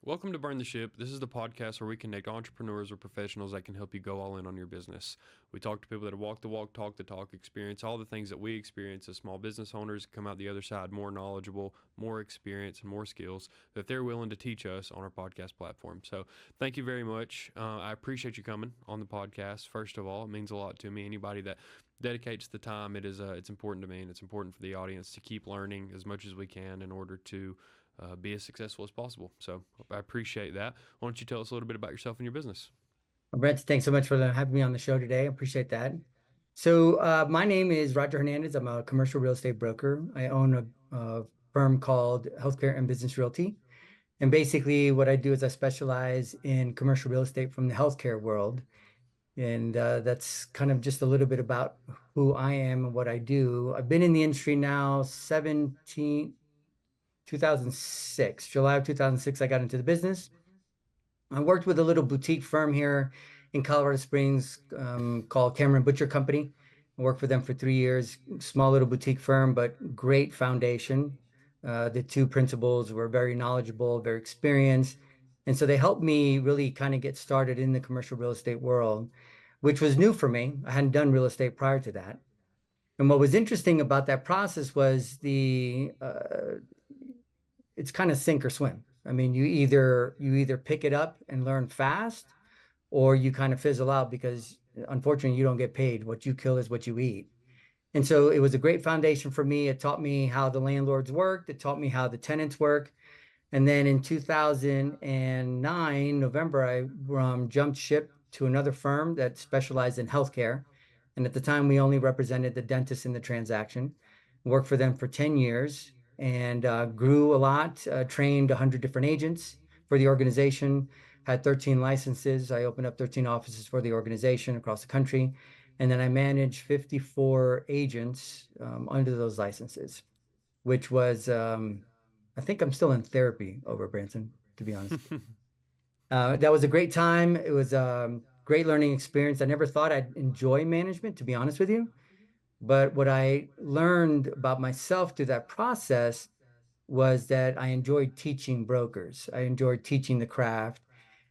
Welcome to Burn the Ship. This is the podcast where we connect entrepreneurs or professionals that can help you go all in on your business. We talk to people that have walked the walk, talk the talk, experience all the things that we experience as small business owners, come out the other side more knowledgeable, more experience, and more skills that they're willing to teach us on our podcast platform. So thank you very much. I appreciate you coming on the podcast. First of all, it means a lot to me. Anybody that dedicates the time, it's important to me, and it's important for the audience to keep learning as much as we can in order to be as successful as possible. So I appreciate that. Why don't you tell us a little bit about yourself and your business? Brett, thanks so much for having me on the show today. I appreciate that. So my name is Roger Hernandez. I'm a commercial real estate broker. I own a firm called Healthcare and Business Realty. And basically what I do is I specialize in commercial real estate from the healthcare world. And that's kind of just a little bit about who I am and what I do. I've been in the industry now 2006. July of 2006, I got into the business. I worked with a little boutique firm here in Colorado Springs called Cameron Butcher Company. I worked for them for 3 years. Small little boutique firm, but great foundation. The two principals were very knowledgeable, very experienced. And so they helped me really kind of get started in the commercial real estate world, which was new for me. I hadn't done real estate prior to that. And what was interesting about that process was it's kind of sink or swim. I mean, you either pick it up and learn fast, or you kind of fizzle out because unfortunately you don't get paid. What you kill is what you eat. And so it was a great foundation for me. It taught me how the landlords worked. It taught me how the tenants work. And then in 2009, November, I jumped ship to another firm that specialized in healthcare. And at the time, we only represented the dentist in the transaction. Worked for them for 10 years and grew a lot, trained 100 different agents for the organization, had 13 licenses. I opened up 13 offices for the organization across the country. And then I managed 54 agents under those licenses, which was, I think I'm still in therapy over Branson, to be honest. That was a great time. It was a great learning experience. I never thought I'd enjoy management, to be honest with you. But what I learned about myself through that process was that I enjoyed teaching brokers. I enjoyed teaching the craft.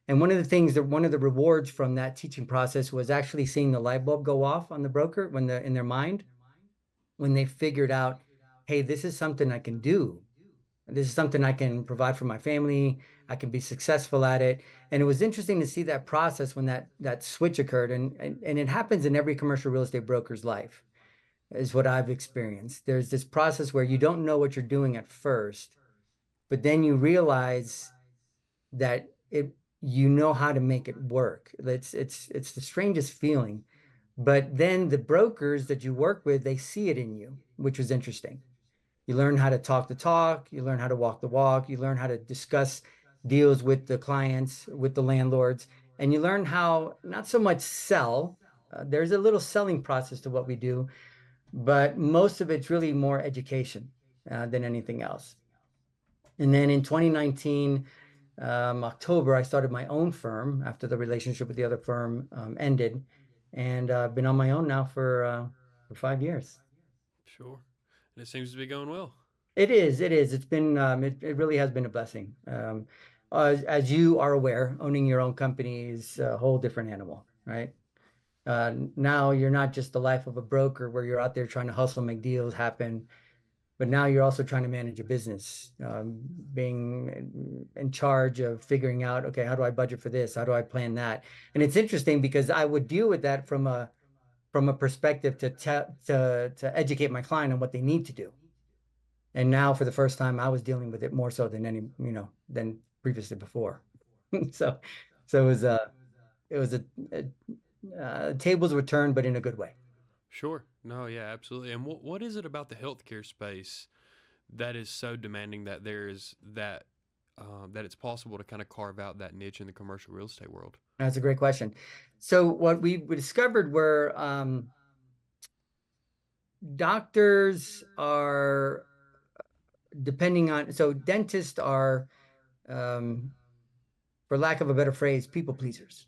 And one of the rewards from that teaching process was actually seeing the light bulb go off on the broker when in their mind, when they figured out, hey, this is something I can do. This is something I can provide for my family. I can be successful at it. And it was interesting to see that process when that switch occurred. And it happens in every commercial real estate broker's life, is what I've experienced. There's this process where you don't know what you're doing at first, but then you realize that you know how to make it work. It's the strangest feeling. But then the brokers that you work with, they see it in you, which was interesting. You learn how to talk the talk, you learn how to walk the walk, you learn how to discuss deals with the clients, with the landlords, and you learn how not so much sell. There's a little selling process to what we do, but most of it's really more education than anything else. And then in 2019, October, I started my own firm after the relationship with the other firm ended, and I've been on my own now for 5 years. Sure. And it seems to be going well. It is. It is. It really has been a blessing. As you are aware, owning your own company is a whole different animal, right? Now you're not just the life of a broker where you're out there trying to hustle, make deals happen, but now you're also trying to manage a business, being in charge of figuring out, okay, how do I budget for this? How do I plan that? And it's interesting because I would deal with that from a perspective to educate my client on what they need to do. And now for the first time, I was dealing with it more so than than previously before. So, so it was a tables were turned, but in a good way. Sure. No, yeah, absolutely. And what is it about the healthcare space that is so demanding that there is that it's possible to kind of carve out that niche in the commercial real estate world? That's a great question. So what we discovered were doctors are depending on, so dentists are, um, for lack of a better phrase, people pleasers,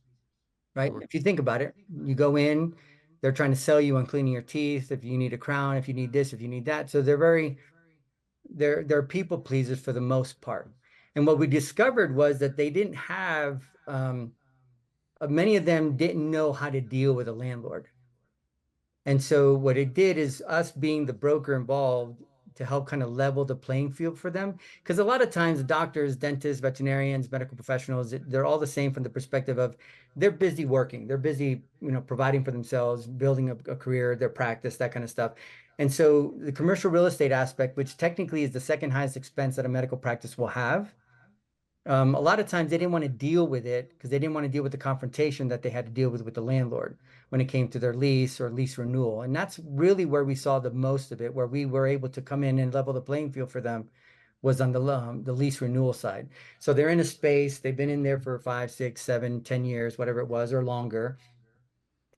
right? Sure. If you think about it, you go in, they're trying to sell you on cleaning your teeth, if you need a crown, if you need this, if you need that. So they're people pleasers for the most part. And what we discovered was that they didn't have, many of them didn't know how to deal with a landlord. And so what it did is us being the broker involved to help kind of level the playing field for them. Because a lot of times doctors, dentists, veterinarians, medical professionals, they're all the same from the perspective of they're busy working. They're busy, providing for themselves, building a career, their practice, that kind of stuff. And so the commercial real estate aspect, which technically is the second highest expense that a medical practice will have, a lot of times they didn't want to deal with it because they didn't want to deal with the confrontation that they had to deal with the landlord when it came to their lease or lease renewal. And that's really where we saw the most of it, where we were able to come in and level the playing field for them was on the lease renewal side. So they're in a space, they've been in there for 5, 6, 7, 10 years, whatever it was, or longer.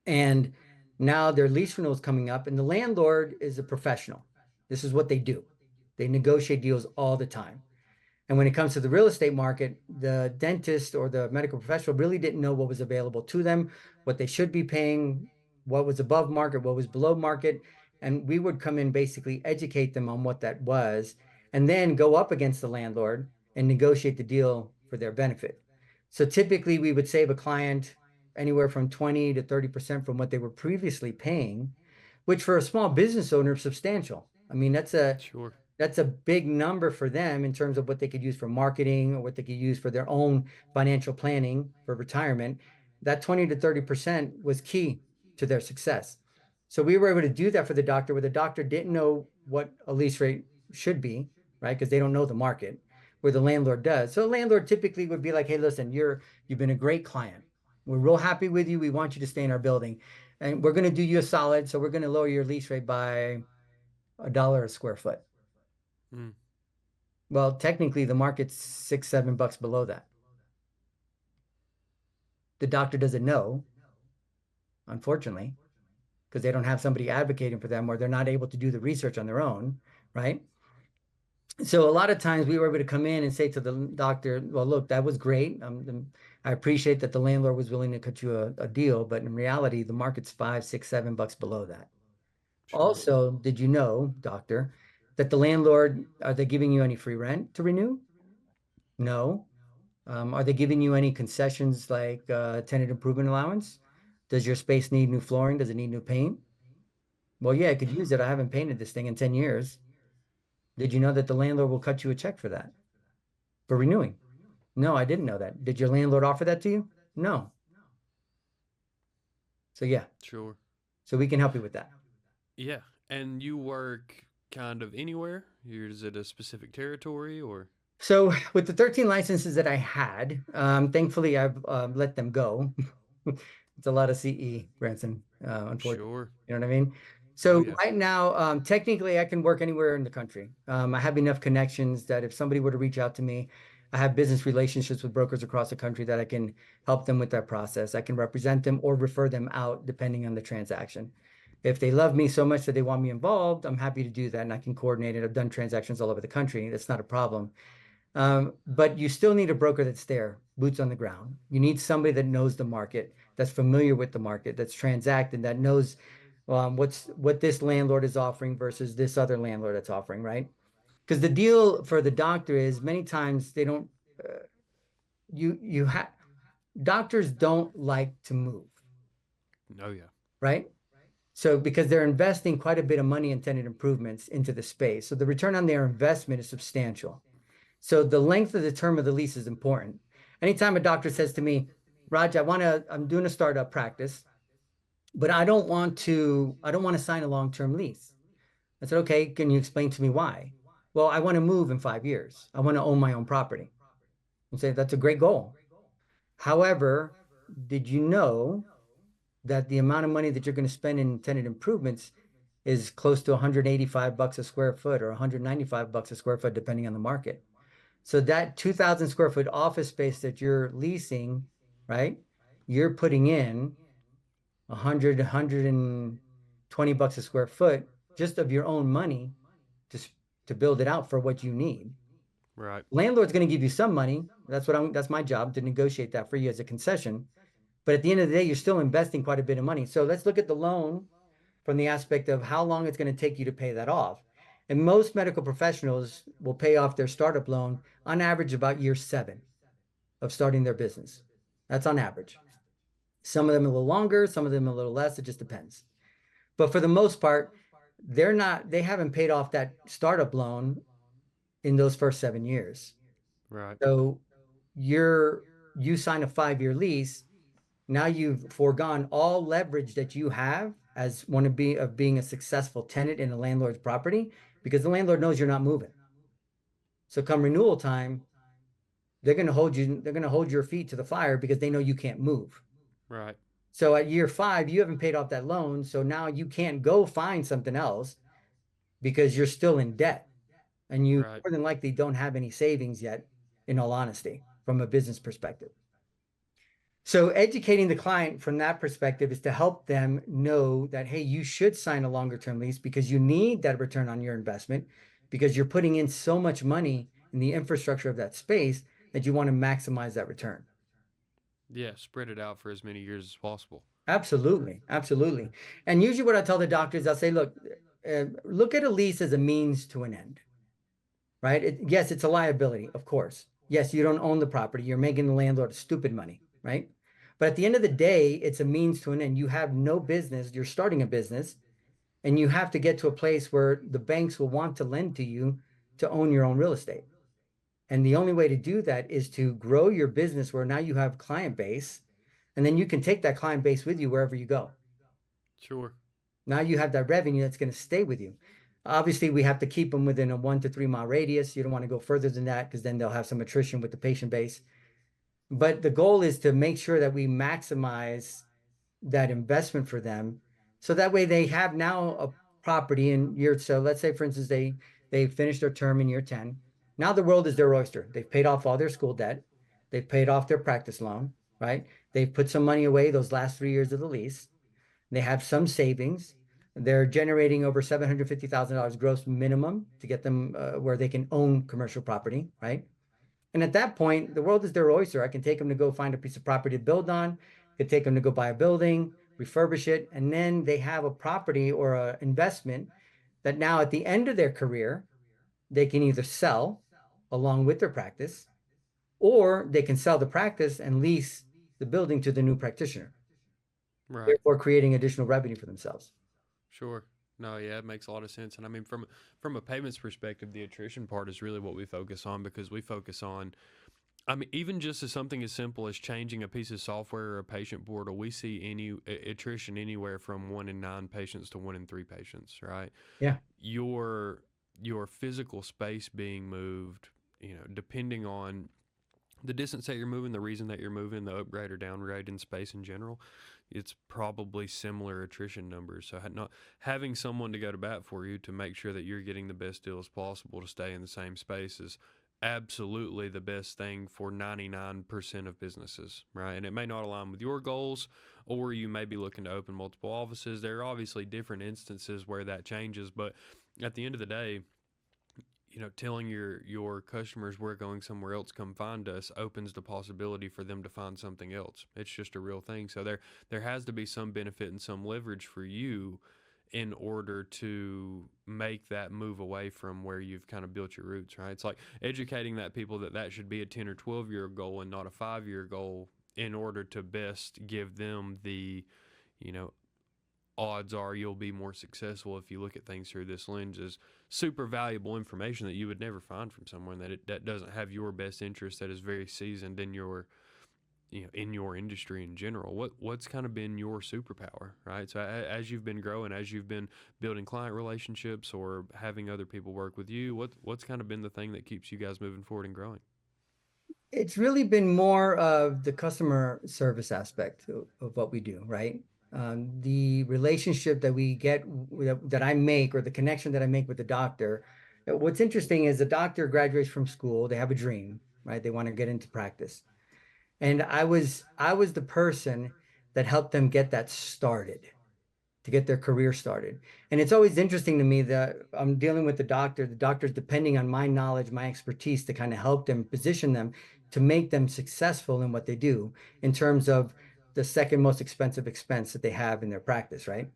And now their lease renewal is coming up, and the landlord is a professional. This is what they do. They negotiate deals all the time. And when it comes to the real estate market, the dentist or the medical professional really didn't know what was available to them, what they should be paying, what was above market, what was below market. And we would come in, basically educate them on what that was, and then go up against the landlord and negotiate the deal for their benefit. So typically we would save a client anywhere from 20 to 30% from what they were previously paying, which for a small business owner is substantial. I mean, Sure. that's a big number for them in terms of what they could use for marketing or what they could use for their own financial planning for retirement. That 20 to 30% was key to their success. So we were able to do that for the doctor, where the doctor didn't know what a lease rate should be, right? Because they don't know the market, where the landlord does. So a landlord typically would be like, hey, listen, you've been a great client. We're real happy with you. We want you to stay in our building. And we're going to do you a solid. So we're going to lower your lease rate by $1 a square foot. Mm. Well, technically, the market's 6, $7 below that. The doctor doesn't know, unfortunately, because they don't have somebody advocating for them, or they're not able to do the research on their own, right? So a lot of times we were able to come in and say to the doctor, well, look, that was great. I appreciate that the landlord was willing to cut you a deal, but in reality, the market's 5, 6, $7 below that. Sure. Also, did you know, doctor, that the landlord, are they giving you any free rent to renew? No. Are they giving you any concessions like tenant improvement allowance? Does your space need new flooring? Does it need new paint? Well, yeah, I could use it. I haven't painted this thing in 10 years. Did you know that the landlord will cut you a check for that, for renewing? No, I didn't know that. Did your landlord offer that to you? No. So yeah, Sure. so we can help you with that. Yeah. And you work kind of anywhere? Is it a specific territory or? So with the 13 licenses that I had, thankfully I've let them go. It's a lot of CE, Branson, unfortunately. Sure. You know what I mean? Oh So yeah. right now, technically I can work anywhere in the country. I have enough connections that if somebody were to reach out to me, I have business relationships with brokers across the country that I can help them with that process. I can represent them or refer them out depending on the transaction. If they love me so much that they want me involved, I'm happy to do that, and I can coordinate it. I've done transactions all over the country. That's not a problem. But you still need a broker that's there, boots on the ground. You need somebody that knows the market, that's familiar with the market, that's transacted, that knows what this landlord is offering versus this other landlord that's offering, right? Because the deal for the doctor is many times they don't. You have doctors don't like to move, Oh yeah. right? So because they're investing quite a bit of money in tenant improvements into the space, so the return on their investment is substantial. So the length of the term of the lease is important. Anytime a doctor says to me, Raj, I'm doing a startup practice, but I don't want to sign a long-term lease. I said, okay, can you explain to me why? Well, I want to move in 5 years. I want to own my own property. And say, that's a great goal. However, did you know that the amount of money that you're going to spend in tenant improvements is close to $185 a square foot or $195 a square foot, depending on the market? So that 2,000 square foot office space that you're leasing, right? You're putting in 120 bucks a square foot just of your own money to to build it out for what you need. Right. Landlord's going to give you some money. That's my job to negotiate that for you as a concession. But at the end of the day, you're still investing quite a bit of money. So let's look at the loan from the aspect of how long it's going to take you to pay that off. And most medical professionals will pay off their startup loan on average about year 7 of starting their business. That's on average. Some of them a little longer, some of them a little less. It just depends. But for the most part, they haven't paid off that startup loan in those first 7 years. Right. So you sign a 5-year lease. Now you've foregone all leverage that you have as one of being a successful tenant in a landlord's property, because the landlord knows you're not moving. So come renewal time, they're going to hold your feet to the fire because they know you can't move. Right. So at year 5, you haven't paid off that loan. So now you can't go find something else because you're still in debt. And you Right. more than likely don't have any savings yet, in all honesty, from a business perspective. So educating the client from that perspective is to help them know that, hey, you should sign a longer term lease because you need that return on your investment, because you're putting in so much money in the infrastructure of that space that you want to maximize that return. Yeah. Spread it out for as many years as possible. Absolutely. Absolutely. And usually what I tell the doctors, I'll say, look at a lease as a means to an end, right? Yes, it's a liability, of course. Yes, you don't own the property. You're making the landlord stupid money, right? But at the end of the day, it's a means to an end. You have no business. You're starting a business, and you have to get to a place where the banks will want to lend to you to own your own real estate. And the only way to do that is to grow your business where now you have client base, and then you can take that client base with you wherever you go. Sure. Now you have that revenue that's going to stay with you. Obviously, we have to keep them within a 1 to 3 mile radius. You don't want to go further than that because then they'll have some attrition with the patient base. But the goal is to make sure that we maximize that investment for them. So that way they have now a property in year. So let's say, for instance, they finished their term in year 10. Now the world is their oyster. They've paid off all their school debt. They've paid off their practice loan, right? They've put some money away those last 3 years of the lease. They have some savings. They're generating over $750,000 gross minimum to get them where they can own commercial property, right? And at that point, the world is their oyster. I can take them to go find a piece of property to build on. I could take them to go buy a building, refurbish it, and then they have a property or an investment that now at the end of their career, they can either sell along with their practice, or they can sell the practice and lease the building to the new practitioner, Right. therefore creating additional revenue for themselves. Sure. No, yeah, it makes a lot of sense. And I mean, from a payments perspective, the attrition part is really what we focus on, because we focus on, I mean, even just as something as simple as changing a piece of software or a patient portal, we see any attrition anywhere from 1 in 9 patients to 1 in 3 patients, right? Yeah. Your physical space being moved, depending on the distance that you're moving, the reason that you're moving, the upgrade or downgrade in space in general, it's probably similar attrition numbers. So not having someone to go to bat for you to make sure that you're getting the best deal as possible to stay in the same space is absolutely the best thing for 99% of businesses, right? And it may not align with your goals, or you may be looking to open multiple offices. There are obviously different instances where that changes, but at the end of the day, telling your customers we're going somewhere else, come find us, opens the possibility for them to find something else. It's just a real thing. So there has to be some benefit and some leverage for you in order to make that move away from where you've kind of built your roots, right? It's like educating that people that should be a 10 or 12-year goal and not a 5-year goal, in order to best give them the, odds are you'll be more successful if you look at things through this lens, is super valuable information that you would never find from someone that doesn't have your best interest, that is very seasoned in your in your industry in general. What's kind of been your superpower, right? So as you've been growing, as you've been building client relationships or having other people work with you, what's kind of been the thing that keeps you guys moving forward and growing? It's really been more of the customer service aspect of what we do, right? The relationship that we get, that I make, or the connection that I make with the doctor. What's interesting is the doctor graduates from school, they have a dream, right? They want to get into practice. And I was the person that helped them get that started, to get their career started. And it's always interesting to me that I'm dealing with the doctor's depending on my knowledge, my expertise to kind of help them, position them to make them successful in what they do, in terms of the second most expensive expense that they have in their practice, right?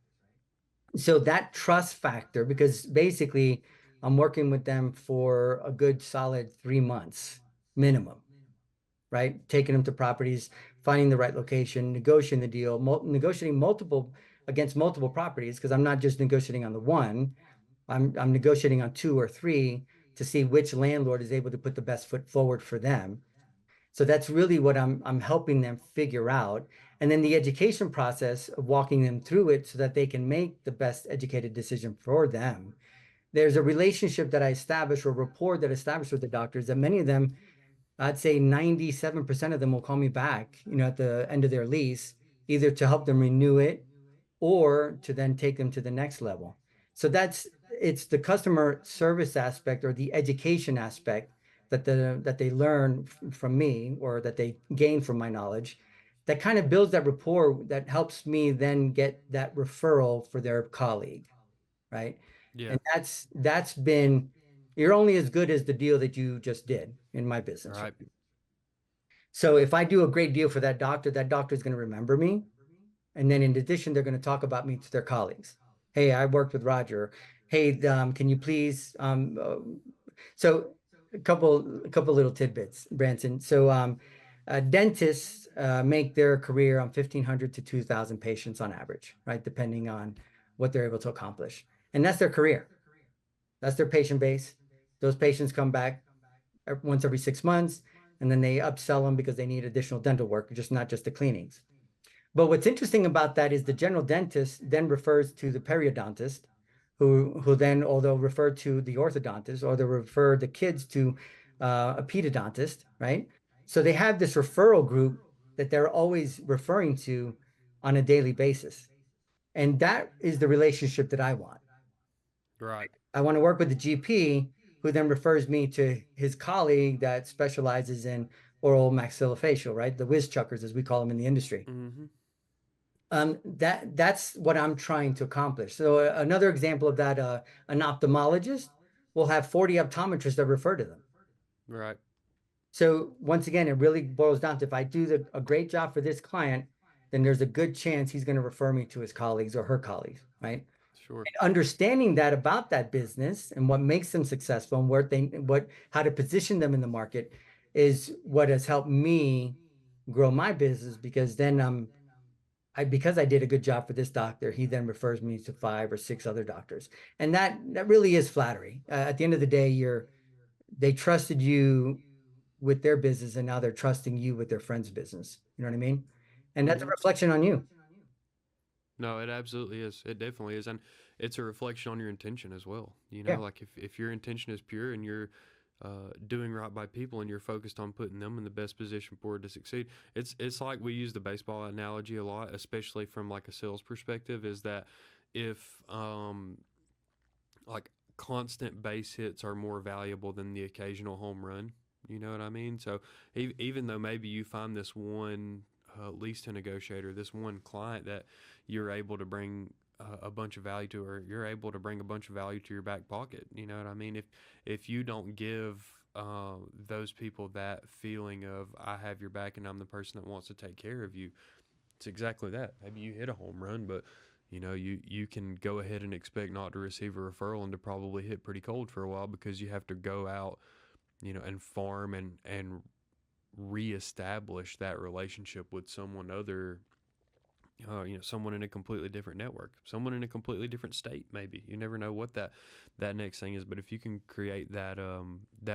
So that trust factor, because basically I'm working with them for a good solid 3 months minimum, right? Taking them to properties, finding the right location, negotiating the deal, negotiating multiple against multiple properties, because I'm not just negotiating on the one, I'm negotiating on two or three to see which landlord is able to put the best foot forward for them. So that's really what I'm helping them figure out. And then the education process of walking them through it so that they can make the best educated decision for them. There's a relationship that I establish or rapport that I establish with the doctors that many of them, I'd say 97% of them will call me back, at the end of their lease, either to help them renew it or to then take them to the next level. So it's the customer service aspect or the education aspect that they learn from me or that they gain from my knowledge that kind of builds that rapport that helps me then get that referral for their colleague, right? Yeah. And that's been you're only as good as the deal that you just did in my business. Right. So if I do a great deal for that doctor is going to remember me. And then in addition, they're going to talk about me to their colleagues. Hey, I worked with Roger. Hey, can you please? So a couple little tidbits, Branson. So dentists make their career on 1,500 to 2,000 patients on average, right? Depending on what they're able to accomplish. And that's their career. That's their patient base. Those patients come back once every 6 months, and then they upsell them because they need additional dental work, just not just the cleanings. But what's interesting about that is the general dentist then refers to the periodontist, who then, although refer to the orthodontist, or they refer the kids to a pedodontist, right? So they have this referral group that they're always referring to on a daily basis. And that is the relationship that I want. Right. I want to work with the GP who then refers me to his colleague that specializes in oral maxillofacial, right? The whiz chuckers, as we call them in the industry. Mm-hmm. That's what I'm trying to accomplish. So another example of that, an ophthalmologist will have 40 optometrists that refer to them. Right. So once again, it really boils down to if I do a great job for this client, then there's a good chance he's going to refer me to his colleagues or her colleagues, right? Sure. And understanding that about that business and what makes them successful and how to position them in the market is what has helped me grow my business because then because I did a good job for this doctor, he then refers me to 5 or 6 other doctors. And that really is flattery. At the end of the day, they trusted you with their business and now they're trusting you with their friend's business. You know what I mean? And that's a Mm-hmm. reflection on you. No, it absolutely is. It definitely is. And it's a reflection on your intention as well. Yeah. Like if your intention is pure and you're doing right by people and you're focused on putting them in the best position for it to succeed, it's like we use the baseball analogy a lot, especially from like a sales perspective, is that if like constant base hits are more valuable than the occasional home run. You know what I mean? So even though maybe you find this one lease to negotiator, this one client that you're able to bring a bunch of value to, or you're able to bring a bunch of value to your back pocket. You know what I mean? If you don't give those people that feeling of I have your back and I'm the person that wants to take care of you, it's exactly that. Maybe you hit a home run, but you can go ahead and expect not to receive a referral and to probably hit pretty cold for a while because you have to go out, and farm and reestablish that relationship with someone other, someone in a completely different network, someone in a completely different state. Maybe you never know what that next thing is. But if you can create that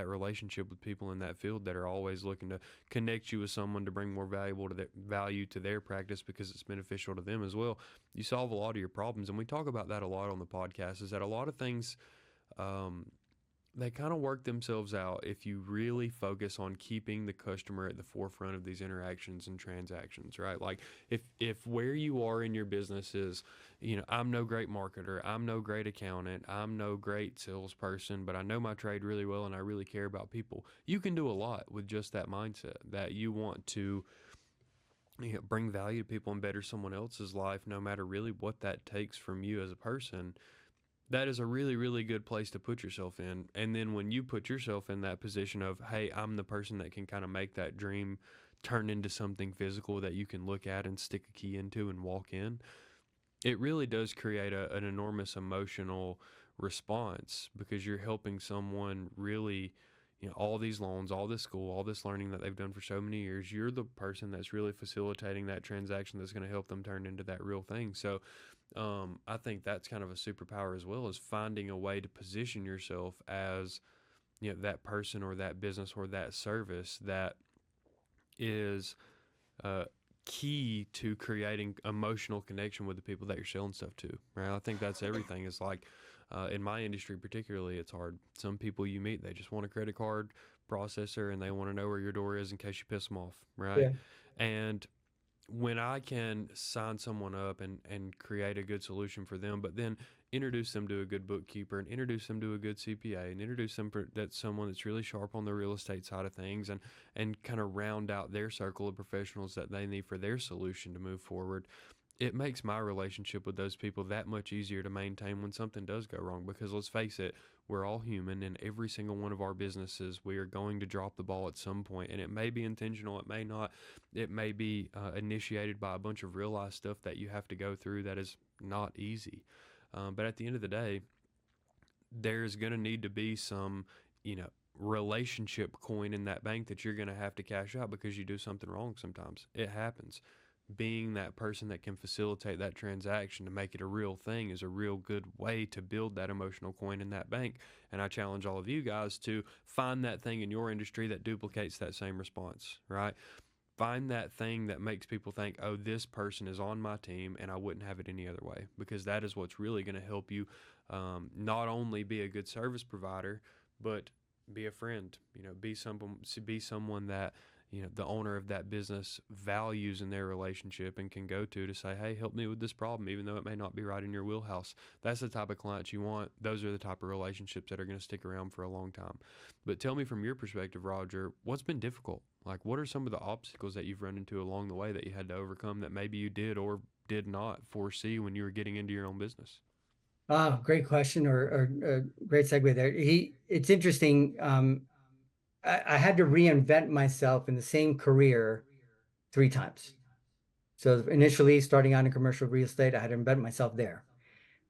relationship with people in that field that are always looking to connect you with someone to bring more value to their practice because it's beneficial to them as well, you solve a lot of your problems. And we talk about that a lot on the podcast. Is that a lot of things. They kind of work themselves out if you really focus on keeping the customer at the forefront of these interactions and transactions, right? Like if where you are in your business is, I'm no great marketer, I'm no great accountant, I'm no great salesperson, but I know my trade really well and I really care about people. You can do a lot with just that mindset that you want to bring value to people and better someone else's life, no matter really what that takes from you as a person. That is a really, really good place to put yourself in. And then when you put yourself in that position of, hey, I'm the person that can kind of make that dream turn into something physical that you can look at and stick a key into and walk in, it really does create an enormous emotional response because you're helping someone really, all these loans, all this school, all this learning that they've done for so many years. You're the person that's really facilitating that transaction that's going to help them turn into that real thing. So I think that's kind of a superpower as well, as finding a way to position yourself as, that person or that business or that service that is uh, key to creating emotional connection with the people that you're selling stuff to, right? I think that's everything. Is like in my industry particularly, it's hard. Some people you meet, they just want a credit card processor and they want to know where your door is in case you piss them off, right? Yeah. And when I can sign someone up and create a good solution for them, but then introduce them to a good bookkeeper and introduce them to a good CPA and introduce them that's someone that's really sharp on the real estate side of things, and kind of round out their circle of professionals that they need for their solution to move forward, it makes my relationship with those people that much easier to maintain when something does go wrong. Because let's face it, we're all human, and every single one of our businesses, we are going to drop the ball at some point, and it may be intentional, it may not, it may be initiated by a bunch of real life stuff that you have to go through that is not easy. But at the end of the day, there's going to need to be some, relationship coin in that bank that you're going to have to cash out because you do something wrong sometimes. It happens. Being that person that can facilitate that transaction to make it a real thing is a real good way to build that emotional coin in that bank. And I challenge all of you guys to find that thing in your industry that duplicates that same response, right? Find that thing that makes people think, oh, this person is on my team and I wouldn't have it any other way, because that is what's really going to help you not only be a good service provider, but be a friend, be someone that, the owner of that business values in their relationship and can go to say, hey, help me with this problem, even though it may not be right in your wheelhouse. That's the type of clients you want. Those are the type of relationships that are going to stick around for a long time. But tell me from your perspective, Roger, what's been difficult? Like, what are some of the obstacles that you've run into along the way that you had to overcome that maybe you did or did not foresee when you were getting into your own business? Oh, great question, or great segue there. It's interesting. I had to reinvent myself in the same career 3 times. So initially, starting out in commercial real estate, I had to invent myself there.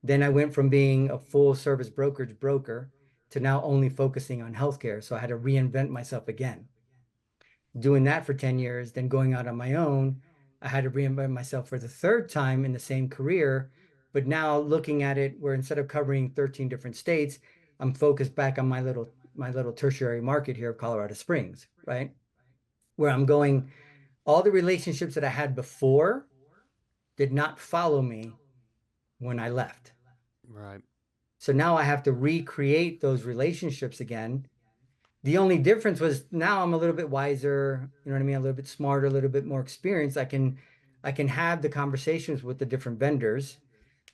Then I went from being a full service brokerage broker to now only focusing on healthcare. So I had to reinvent myself again. Doing that for 10 years, then going out on my own, I had to reinvent myself for the third time in the same career. But now looking at it, where instead of covering 13 different states, I'm focused back on my little tertiary market here of Colorado Springs, right? Where I'm going, all the relationships that I had before did not follow me when I left. Right. So now I have to recreate those relationships again. The only difference was now I'm a little bit wiser, you know what I mean? A little bit smarter, a little bit more experienced. I can have the conversations with the different vendors.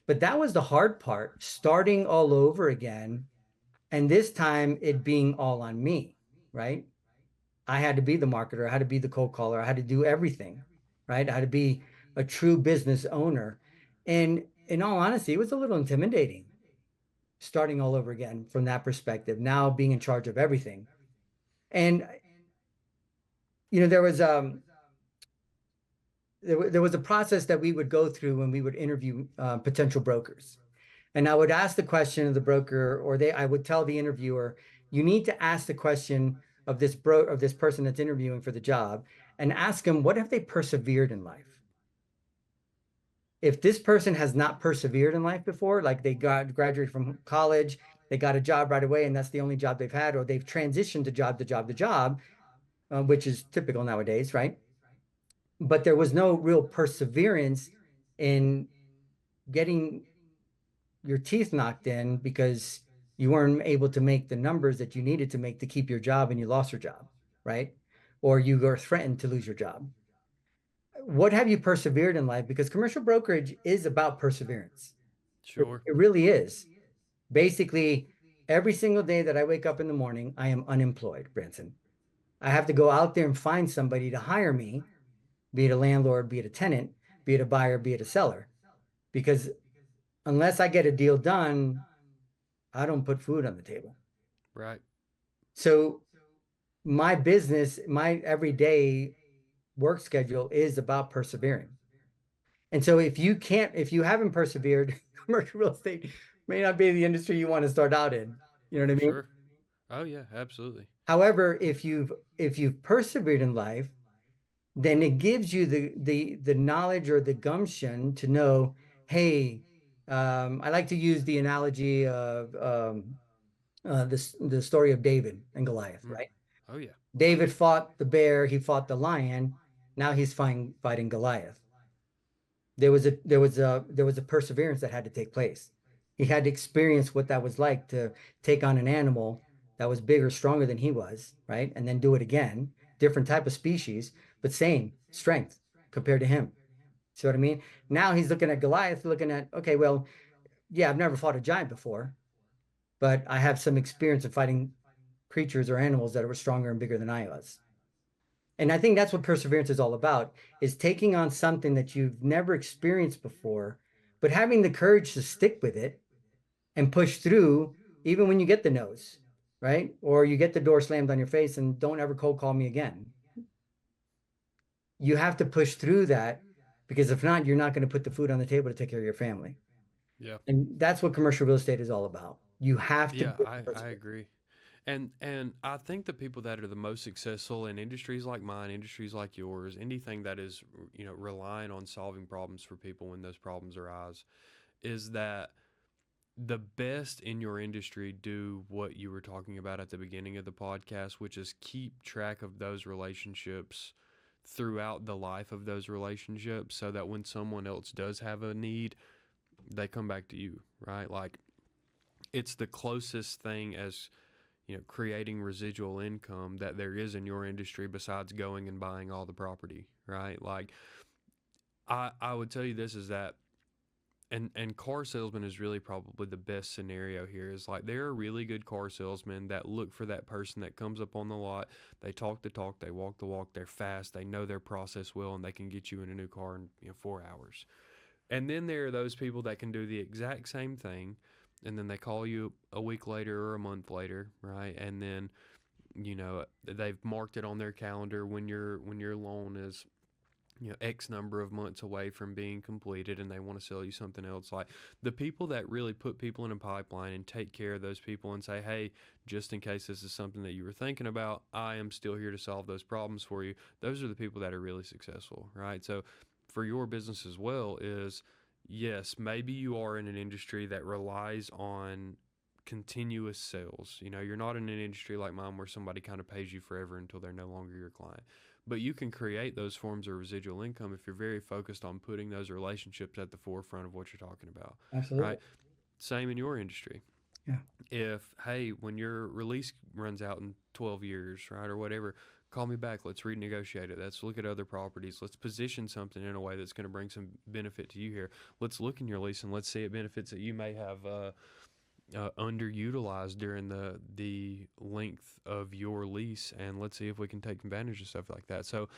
But that was the hard part, starting all over again. And this time it being all on me, right? I had to be the marketer, I had to be the cold caller, I had to do everything, right? I had to be a true business owner. And in all honesty, it was a little intimidating starting all over again from that perspective, now being in charge of everything. And there was a process that we would go through when we would interview potential brokers. And I would ask the question of the broker, or I would tell the interviewer, you need to ask the question of this person that's interviewing for the job, and ask them, what have they persevered in life? If this person has not persevered in life before, like they graduated from college, they got a job right away, and that's the only job they've had, or they've transitioned to job to job to job, which is typical nowadays, right? But there was no real perseverance in getting your teeth knocked in because you weren't able to make the numbers that you needed to make to keep your job, and you lost your job, right? Or you were threatened to lose your job. What have you persevered in life? Because commercial brokerage is about perseverance. It, Sure. it really is. Basically, every single day that I wake up in the morning, I am unemployed, Branson. I have to go out there and find somebody to hire me, be it a landlord, be it a tenant, be it a buyer, be it a seller. Because unless I get a deal done, I don't put food on the table. Right. So my business, my everyday work schedule is about persevering. And so if you haven't persevered, commercial real estate may not be the industry you want to start out in. You know what I mean? Sure. Oh yeah, absolutely. However, if you've persevered in life, then it gives you the knowledge or the gumption to know, hey, I like to use the analogy of the story of David and Goliath, Mm. right? Oh yeah. David fought the bear, he fought the lion. Now he's fighting Goliath. There was a perseverance that had to take place. He had to experience what that was like to take on an animal that was bigger, stronger than he was, right? And then do it again, different type of species, but same strength compared to him. See what I mean? Now he's looking at Goliath, looking at, okay, well, yeah, I've never fought a giant before, but I have some experience of fighting creatures or animals that were stronger and bigger than I was. And I think that's what perseverance is all about, is taking on something that you've never experienced before, but having the courage to stick with it and push through even when you get the nose, right? Or you get the door slammed on your face and don't ever cold call me again. You have to push through that because if not, you're not going to put the food on the table to take care of your family. Yeah. And that's what commercial real estate is all about. You have to Yeah, be I agree. And I think the people that are the most successful in industries like mine, industries like yours, anything that is, relying on solving problems for people when those problems arise, is that the best in your industry do what you were talking about at the beginning of the podcast, which is keep track of those relationships throughout the life of those relationships so that when someone else does have a need, they come back to you, right? Like it's the closest thing as creating residual income that there is in your industry besides going and buying all the property, right? Like I would tell you this is that and car salesman is really probably the best scenario here is like there are really good car salesmen that look for that person that comes up on the lot, they talk the talk, they walk the walk, they're fast, they know their process well, and they can get you in a new car in 4 hours. And then there are those people that can do the exact same thing, and then they call you a week later or a month later, right? And then they've marked it on their calendar when your loan is X number of months away from being completed, and they want to sell you something else. Like the people that really put people in a pipeline and take care of those people and say, hey, just in case this is something that you were thinking about, I am still here to solve those problems for you. Those are the people that are really successful, right? So for your business as well is, yes, maybe you are in an industry that relies on continuous sales. You're not in an industry like mine where somebody kind of pays you forever until they're no longer your client. But you can create those forms of residual income if you're very focused on putting those relationships at the forefront of what you're talking about, absolutely. right? Same in your industry. Yeah. If, hey, when your release runs out in 12 years, right, or whatever, call me back. Let's renegotiate it. Let's look at other properties. Let's position something in a way that's going to bring some benefit to you here. Let's look in your lease and let's see it benefits that you may have underutilized during the length of your lease, and let's see if we can take advantage of stuff like that. So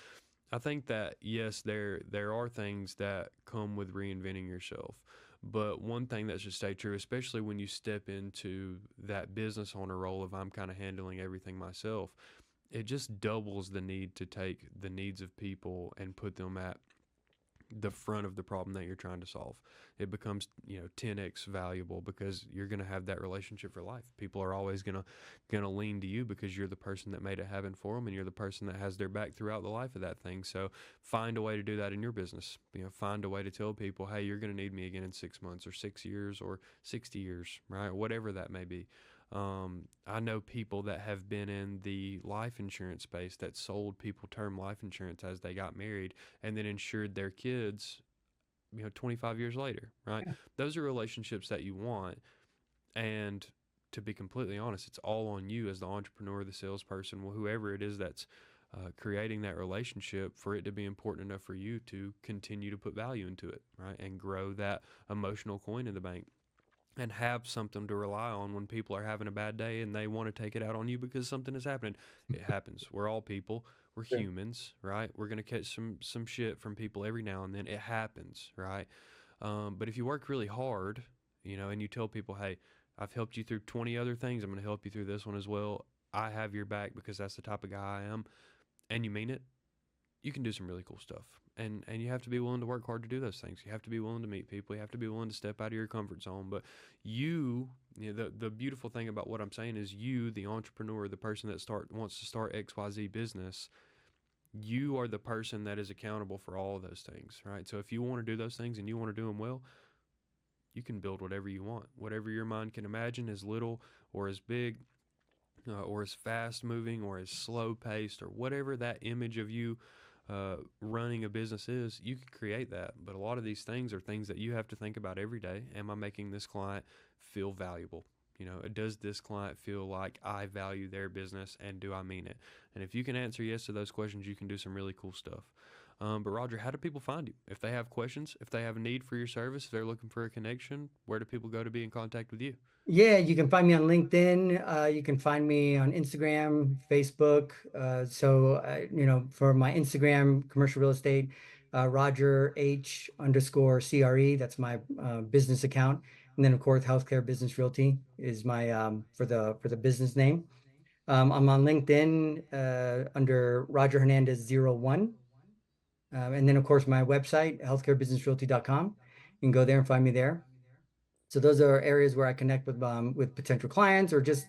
I think that yes, there are things that come with reinventing yourself, but one thing that should stay true, especially when you step into that business owner role of I'm kind of handling everything myself, it just doubles the need to take the needs of people and put them at the front of the problem that you're trying to solve. It becomes 10x valuable because you're going to have that relationship for life. People are always going to lean to you because you're the person that made it happen for them, and you're the person that has their back throughout the life of that thing. So find a way to do that in your business. Find a way to tell people, hey, you're going to need me again in 6 months or 6 years or 60 years, right? Whatever that may be. I know people that have been in the life insurance space that sold people term life insurance as they got married and then insured their kids, 25 years later, right? Yeah. Those are relationships that you want. And to be completely honest, it's all on you as the entrepreneur, the salesperson, whoever it is that's creating that relationship for it to be important enough for you to continue to put value into it, right? And grow that emotional coin in the bank and have something to rely on when people are having a bad day and they want to take it out on you because something is happening. It happens. We're all people. We're Sure. humans, right? We're gonna catch some shit from people every now and then. It happens, right? But if you work really hard, and you tell people, hey, I've helped you through 20 other things. I'm gonna help you through this one as well. I have your back because that's the type of guy I am, and you mean it. you can do some really cool stuff. And you have to be willing to work hard to do those things. You have to be willing to meet people. You have to be willing to step out of your comfort zone. But the beautiful thing about what I'm saying is you, the entrepreneur, the person that wants to start XYZ business, you are the person that is accountable for all of those things, right? So if you want to do those things and you want to do them well, you can build whatever you want, whatever your mind can imagine, as little or as big, or as fast moving or as slow paced, or whatever that image of you running a business is. You can create that. But a lot of these things are things that you have to think about every day. Am I making this client feel valuable? Does this client feel like I value their business, and do I mean it? And if you can answer yes to those questions, you can do some really cool stuff. But Roger, how do people find you? If they have questions, if they have a need for your service, if they're looking for a connection, where do people go to be in contact with you? Yeah, you can find me on LinkedIn. You can find me on Instagram, Facebook. For my Instagram, commercial real estate, Roger H underscore CRE. That's my business account. And then, of course, Healthcare Business Realty is my for the business name. I'm on LinkedIn under Roger Hernandez 01. And then, of course, my website, healthcarebusinessrealty.com. You can go there and find me there. So those are areas where I connect with potential clients or just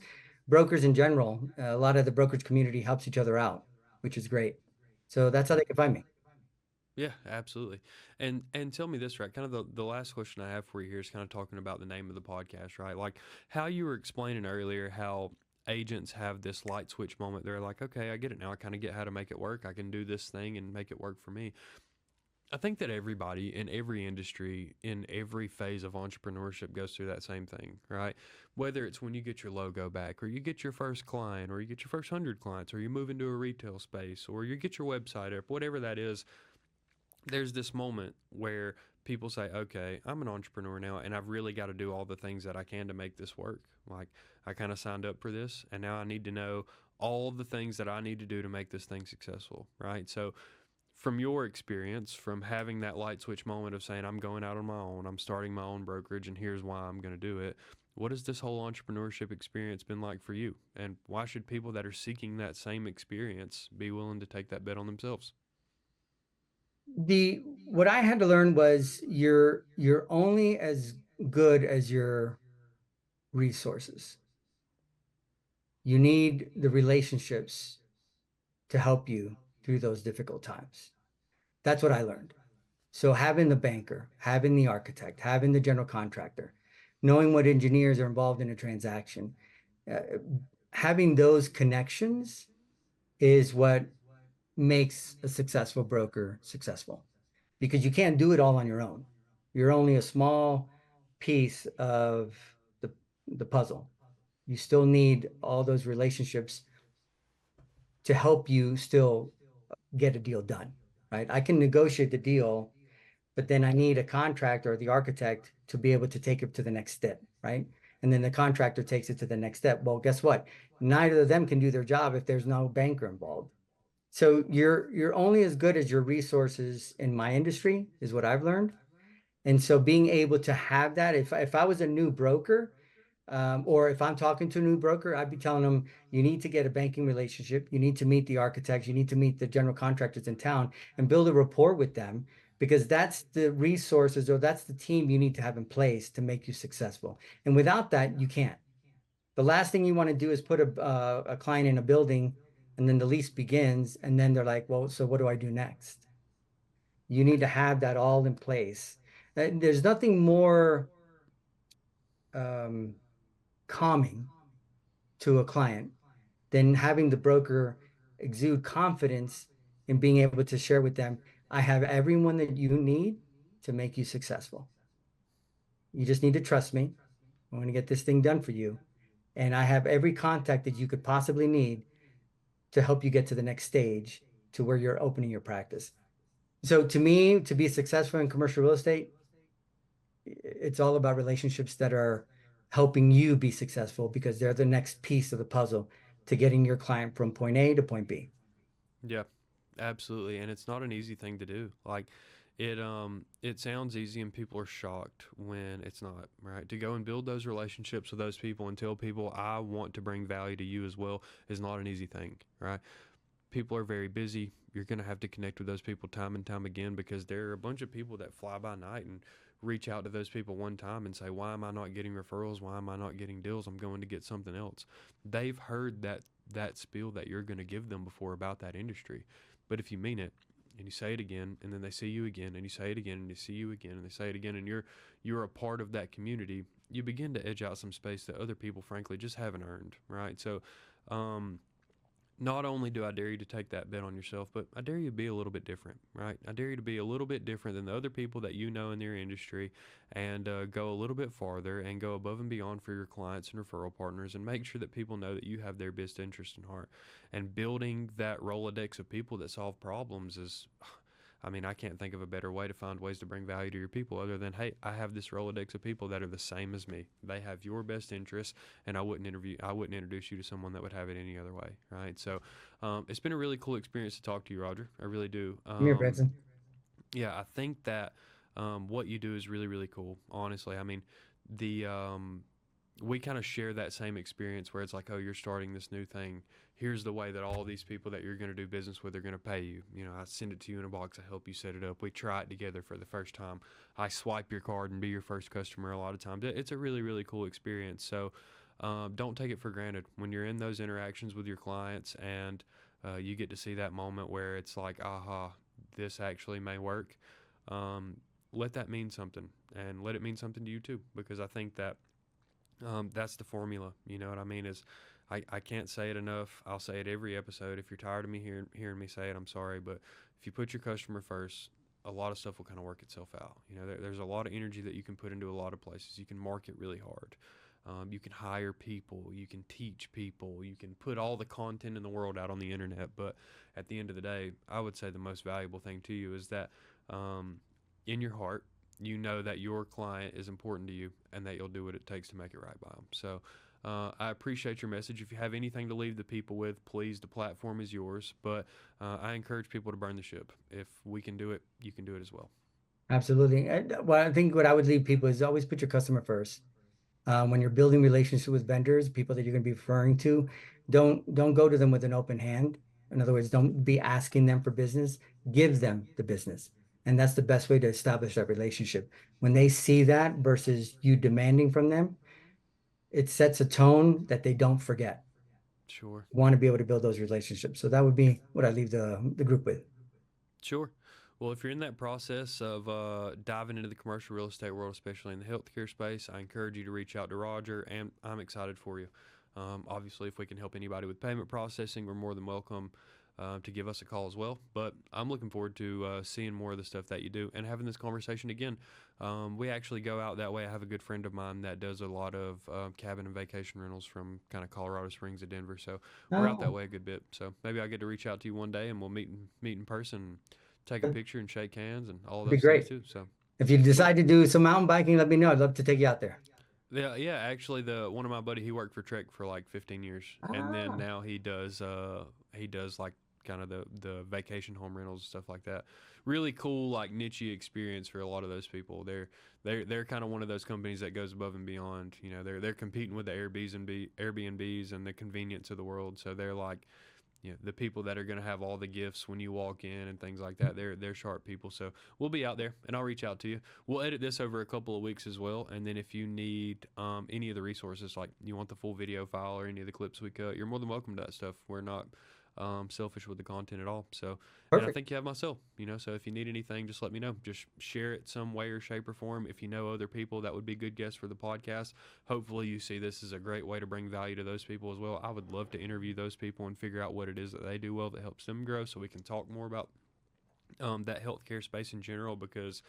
brokers in general. A lot of the brokerage community helps each other out, which is great. So that's how Yeah. they can find me. Yeah, absolutely. And tell me this, right? Kind of the last question I have for you here is kind of talking about the name of the podcast, right? Like how you were explaining earlier how agents have this light switch moment. They're like, okay, I get it now. I kind of get how to make it work. I can do this thing and make it work for me. I think that everybody in every industry, in every phase of entrepreneurship, goes through that same thing, right? Whether it's when you get your logo back, or you get your first client, or you get your first 100 clients, or you move into a retail space, or you get your website up, whatever that is, there's this moment where people say, okay, I'm an entrepreneur now, and I've really got to do all the things that I can to make this work. Like, I kind of signed up for this, and now I need to know all the things that I need to do to make this thing successful, right? So, from your experience, from having that light switch moment of saying, I'm going out on my own, I'm starting my own brokerage, and here's why I'm going to do it, what has this whole entrepreneurship experience been like for you? And why should people that are seeking that same experience be willing to take that bet on themselves? What I had to learn was you're only as good as your resources. You need the relationships to help you through those difficult times. That's what I learned. So having the banker, having the architect, having the general contractor, knowing what engineers are involved in a transaction, uh, having those connections is what makes a successful broker successful because you can't do it all on your own. You're only a small piece of the, the puzzle. You still need all those relationships to help you still get a deal done, right? I can negotiate the deal, but then I need a contractor or the architect to be able to take it to the next step, right? And then the contractor takes it to the next step. Well, guess what? Neither of them can do their job if there's no banker involved. So you're only as good as your resources in my industry, is what I've learned. And so being able to have that, if I was a new broker, or if I'm talking to a new broker, I'd be telling them, you need to get a banking relationship. You need to meet the architects. You need to meet the general contractors in town and build a rapport with them because that's the resources or that's the team you need to have in place to make you successful. And without that, you can't. The last thing you want to do is put a client in a building and then the lease begins. And then they're like, well, so what do I do next? You need to have that all in place. There's nothing more um, calming to a client than having the broker exude confidence in being able to share with them, I have everyone that you need to make you successful. You just need to trust me. I'm going to get this thing done for you. And I have every contact that you could possibly need to help you get to the next stage to where you're opening your practice. So to me, to be successful in commercial real estate, it's all about relationships that are helping you be successful because they're the next piece of the puzzle to getting your client from point A to point B. Yeah, absolutely. And it's not an easy thing to do. Like it sounds easy and people are shocked when it's not, right? To go and build those relationships with those people and tell people I want to bring value to you as well is not an easy thing, right? People are very busy. You're going to have to connect with those people time and time again, because there are a bunch of people that fly by night and reach out to those people one time and say, why am I not getting referrals? Why am I not getting deals? I'm going to get something else. They've heard that spiel that you're going to give them before about that industry. But if you mean it, and you say it again, and then they see you again, and you say it again, and they see you again, and they say it again, and you're a part of that community, you begin to edge out some space that other people, frankly, just haven't earned, right? So, not only do I dare you to take that bet on yourself, but I dare you to be a little bit different, right? I dare you to be a little bit different than the other people that you know in their industry, and go a little bit farther and go above and beyond for your clients and referral partners, and make sure that people know that you have their best interest in heart. And building that Rolodex of people that solve problems is, I mean, I can't think of a better way to find ways to bring value to your people other than, hey, I have this Rolodex of people that are the same as me. They have your best interests, and I wouldn't introduce you to someone that would have it any other way, right? So, it's been a really cool experience to talk to you, Roger. I really do. Come here, Branson. Yeah, I think that what you do is really, really cool. Honestly, I mean, the we kind of share that same experience where it's like, oh, you're starting this new thing. Here's the way that all these people that you're going to do business with are going to pay you. You know, I send it to you in a box. I help you set it up. We try it together for the first time. I swipe your card and be your first customer a lot of times. It's a really, really cool experience. So don't take it for granted when you're in those interactions with your clients, and you get to see that moment where it's like, aha, this actually may work. Let that mean something, and let it mean something to you too, because I think that that's the formula. You know what I mean? Is I can't say it enough. I'll say it every episode. If you're tired of me hearing me say it, I'm sorry. But if you put your customer first, a lot of stuff will kind of work itself out. You know, there's a lot of energy that you can put into a lot of places. You can market really hard. You can hire people. You can teach people. You can put all the content in the world out on the internet. But at the end of the day, I would say the most valuable thing to you is that in your heart, you know that your client is important to you, and that you'll do what it takes to make it right by them. So I appreciate your message. If you have anything to leave the people with, please, the platform is yours. But I encourage people to burn the ship. If we can do it, you can do it as well. Absolutely. Well, I think what I would leave people is always put your customer first. When you're building relationships with vendors, people that you're going to be referring to, don't go to them with an open hand. In other words, don't be asking them for business. Give them the business, and that's the best way to establish that relationship. When they see that versus you demanding from them, it sets a tone that they don't forget. Sure. Want to be able to build those relationships. So that would be what I leave the group with. Sure. Well, if you're in that process of diving into the commercial real estate world, especially in the healthcare space, I encourage you to reach out to Roger, and I'm excited for you. Obviously, if we can help anybody with payment processing, we're more than welcome to give us a call as well. But I'm looking forward to seeing more of the stuff that you do and having this conversation again. We actually go out that way. I have a good friend of mine that does a lot of cabin and vacation rentals from kind of Colorado Springs to Denver. So we're out that Oh, way a good bit. So maybe I'll get to reach out to you one day, and we'll meet in person, take a that'd picture and shake hands and all be those things great. too. So If you sweet. decide to do some mountain biking, let me know. I'd love to take you out there. Yeah, yeah. Actually, the one of my buddy, he worked for Trek for like 15 years, and then Ah, now he does like kind of the vacation home rentals and stuff like that. Really cool, like niche experience for a lot of those people. They're kind of one of those companies that goes above and beyond. You know, they're competing with the Airbnbs and the convenience of the world. So they're like, you know, the people that are going to have all the gifts when you walk in and things like that. They're sharp people. So we'll be out there, and I'll reach out to you. We'll edit this over a couple of weeks as well, and then if you need any of the resources, like you want the full video file or any of the clips we cut, you're more than welcome to that stuff. We're not selfish with the content at all. So, and I perfect. think you have my cell, you know, so if you need anything, just let me know. Just share it some way or shape or form. If you know other people that would be good guests for the podcast, hopefully you see this as a great way to bring value to those people as well. I would love to interview those people and figure out what it is that they do well that helps them grow, so we can talk more about that healthcare space in general, because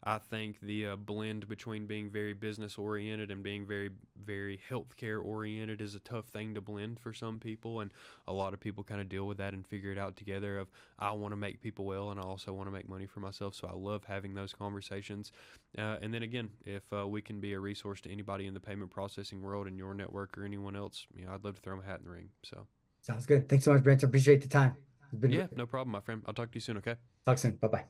I think the blend between being very business oriented and being very, very healthcare oriented is a tough thing to blend for some people. And a lot of people kind of deal with that and figure it out together of, I want to make people well, and I also want to make money for myself. So I love having those conversations. And then again, if we can be a resource to anybody in the payment processing world in your network or anyone else, you know, I'd love to throw my hat in the ring. So Sounds good. Thanks so much, Brent. Appreciate the time. It's been yeah, great. no problem, my friend. I'll talk to you soon. Okay. Talk soon. Bye bye.